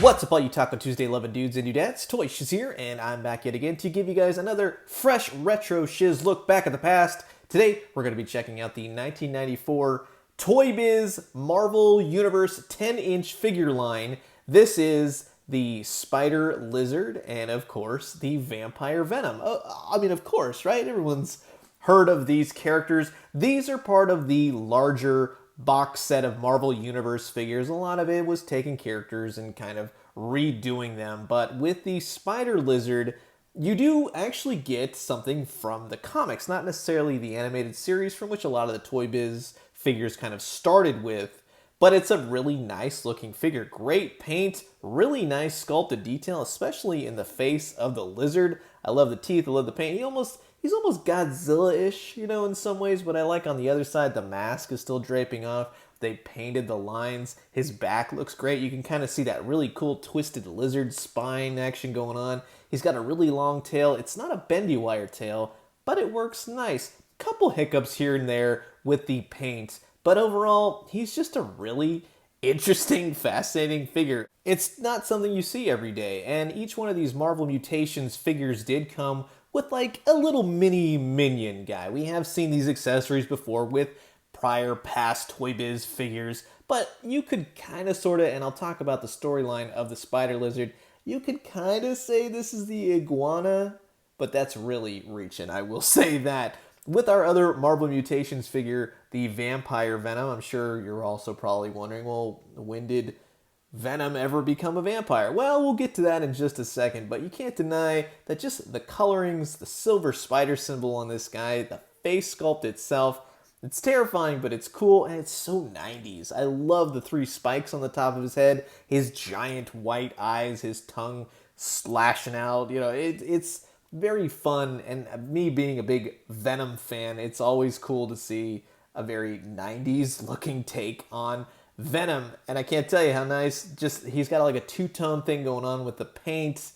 What's up all you Taco Tuesday loving dudes and dudettes, ToyShiz here, and I'm back yet again to give you guys another fresh retro shiz look back at the past. Today, we're going to be checking out the 1994 Toybiz Marvel Universe 10-inch figure line. This is the Spider Lizard and, of course, the Vampire Venom. I mean, of course, right? Everyone's heard of these characters. These are part of the larger box set of Marvel Universe figures. A lot of it was taking characters and kind of redoing them, but with the Spider Lizard, you do actually get something from the comics, not necessarily the animated series from which a lot of the Toybiz figures kind of started with, but it's a really nice looking figure. Great paint, really nice sculpted detail, especially in the face of the lizard. I love the teeth, I love the paint. He's almost Godzilla-ish, you know, in some ways, but I like on the other side, the mask is still draping off. They painted the lines. His back looks great. You can kind of see that really cool twisted lizard spine action going on. He's got a really long tail. It's not a bendy wire tail, but it works nice. Couple hiccups here and there with the paint, but overall, he's just a really interesting, fascinating figure. It's not something you see every day, and each one of these Marvel Mutations figures did come with like a little mini minion guy. We have seen these accessories before with prior past Toybiz figures, but you could kind of sort of, and I'll talk about the storyline of the Spider Lizard, you could kind of say this is the iguana, but that's really reaching, I will say that. With our other Marvel Mutations figure, the Vampire Venom, I'm sure you're also probably wondering, well, when did Venom ever become a vampire? Well, we'll get to that in just a second, but you can't deny that just the colorings, the silver spider symbol on this guy, the face sculpt itself, it's terrifying, but it's cool, and it's so 90s. I love the 3 spikes on the top of his head, his giant white eyes, his tongue slashing out. You know, it's very fun, and me being a big Venom fan, it's always cool to see a very 90s looking take on Venom, and I can't tell you how nice, just he's got like a two-tone thing going on with the paint.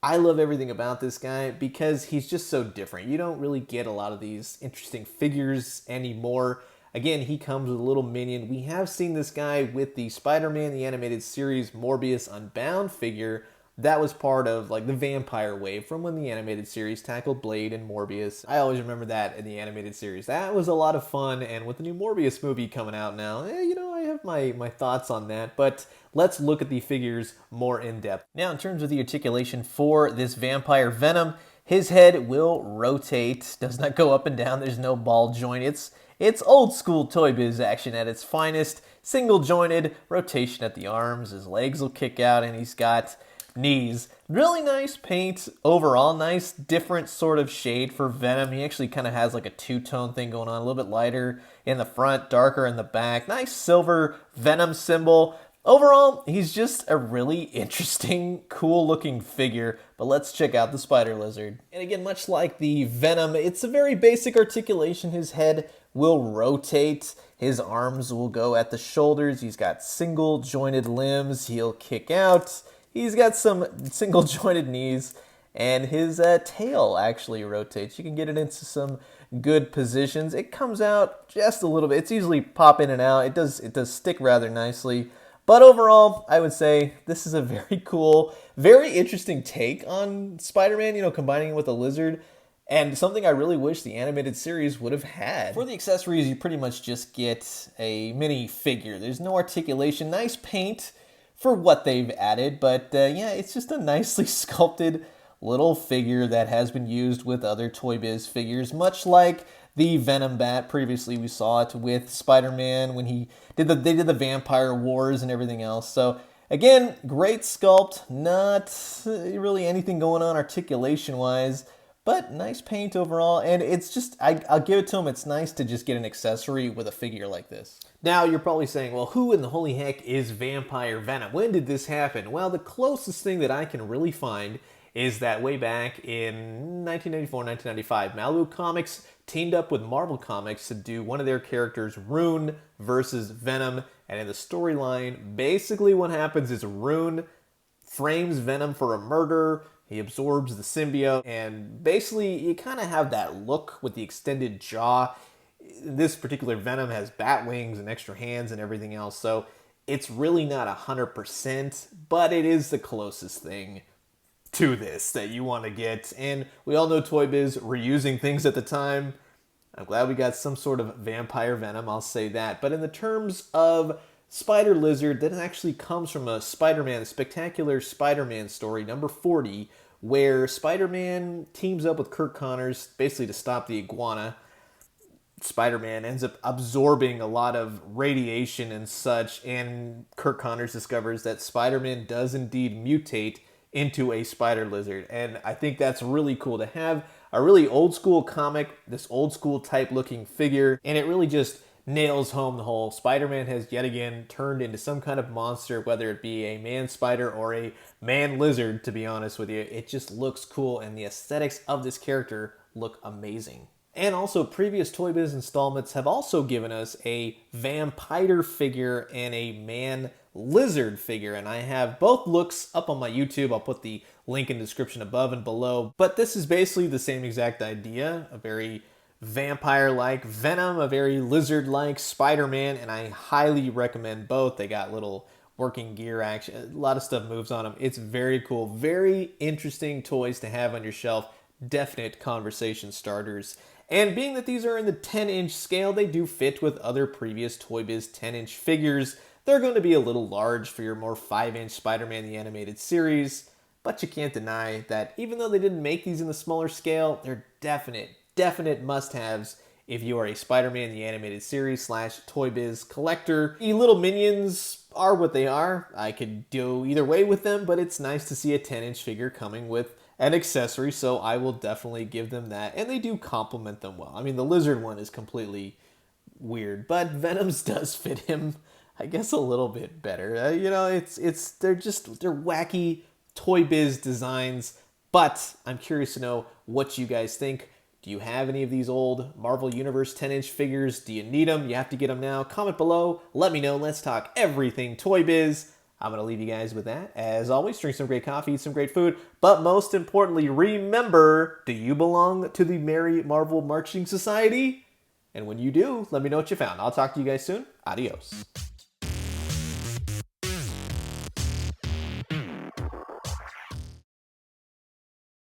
I love everything about this guy because he's just so different. You don't really get a lot of these interesting figures anymore. Again, he comes with a little minion. We have seen this guy with the Spider-Man, the animated series Morbius Unbound figure. That was part of like the vampire wave from when the animated series tackled Blade and Morbius. I always remember that in the animated series. That was a lot of fun, and with the new Morbius movie coming out now, you know, I have my thoughts on that, but let's look at the figures more in depth. Now, in terms of the articulation for this Vampire Venom, his head will rotate, does not go up and down, there's no ball joint. It's old school Toybiz action at its finest, single jointed, rotation at the arms, his legs will kick out, and he's got knees. Really nice paint overall, nice different sort of shade for Venom. He actually kind of has like a two-tone thing going on, a little bit lighter in the front, darker in the back. Nice silver Venom symbol. Overall, he's just a really interesting, cool looking figure, but let's check out the Spider Lizard. And again, much like the Venom, it's a very basic articulation. His head will rotate, his arms will go at the shoulders, he's got single jointed limbs, he'll kick out, he's got some single jointed knees, and his tail actually rotates. You can get it into some good positions. It comes out just a little bit. It's easily pop in and out. It does stick rather nicely. But overall, I would say this is a very cool, very interesting take on Spider-Man, you know, combining it with a lizard, and something I really wish the animated series would have had. For the accessories, you pretty much just get a mini figure. There's no articulation, nice paint for what they've added, but yeah, it's just a nicely sculpted little figure that has been used with other Toybiz figures, much like the Venom Bat. Previously, we saw it with Spider-Man when they did the Vampire Wars and everything else. So again, great sculpt, not really anything going on articulation-wise, but nice paint overall, and it's just, I'll give it to him, it's nice to just get an accessory with a figure like this. Now, you're probably saying, well, who in the holy heck is Vampire Venom? When did this happen? Well, the closest thing that I can really find is that way back in 1994, 1995, Malibu Comics teamed up with Marvel Comics to do one of their characters, Rune versus Venom, and in the storyline, basically what happens is Rune frames Venom for a murder. He absorbs the symbiote, and basically you kind of have that look with the extended jaw. This particular Venom has bat wings and extra hands and everything else, so It's really not 100%, but it is the closest thing to this that you want to get. And we all know Toybiz were using things at the time. I'm glad we got some sort of vampire venom, I'll say that. But in the terms of Spider Lizard, that actually comes from a Spider-Man, a Spectacular Spider-Man story, number 40, where Spider-Man teams up with Kirk Connors, basically to stop the iguana. Spider-Man ends up absorbing a lot of radiation and such, and Kirk Connors discovers that Spider-Man does indeed mutate into a spider lizard. And I think that's really cool to have a really old school comic, this old school type looking figure, and it really just nails home the whole Spider-Man has yet again turned into some kind of monster, whether it be a man spider or a man lizard, to be honest with you. It just looks cool, and the aesthetics of this character look amazing. And also, previous Toybiz installments have also given us a vampire figure and a man lizard figure, and I have both looks up on my YouTube. I'll put the link in the description above and below. But this is basically the same exact idea, a very vampire-like Venom, a very lizard-like Spider-Man, and I highly recommend both. They got little working gear action, a lot of stuff moves on them. It's very cool, very interesting toys to have on your shelf, definite conversation starters. And being that these are in the 10-inch scale, they do fit with other previous Toybiz 10-inch figures. They're going to be a little large for your more 5-inch Spider-Man the Animated Series, but you can't deny that even though they didn't make these in the smaller scale, they're definite must-haves if you are a Spider-Man the Animated Series / Toybiz collector. The little minions are what they are. I could do either way with them, but it's nice to see a 10-inch figure coming with an accessory, so I will definitely give them that, and they do complement them well. I mean, the lizard one is completely weird, but Venom's does fit him, I guess, a little bit better. You know, they're wacky Toybiz designs, but I'm curious to know what you guys think. Do you have any of these old Marvel Universe 10-inch figures? Do you need them? You have to get them now? Comment below. Let me know. Let's talk everything Toybiz. I'm going to leave you guys with that. As always, drink some great coffee, eat some great food, but most importantly, remember, do you belong to the Merry Marvel Marching Society? And when you do, let me know what you found. I'll talk to you guys soon. Adios.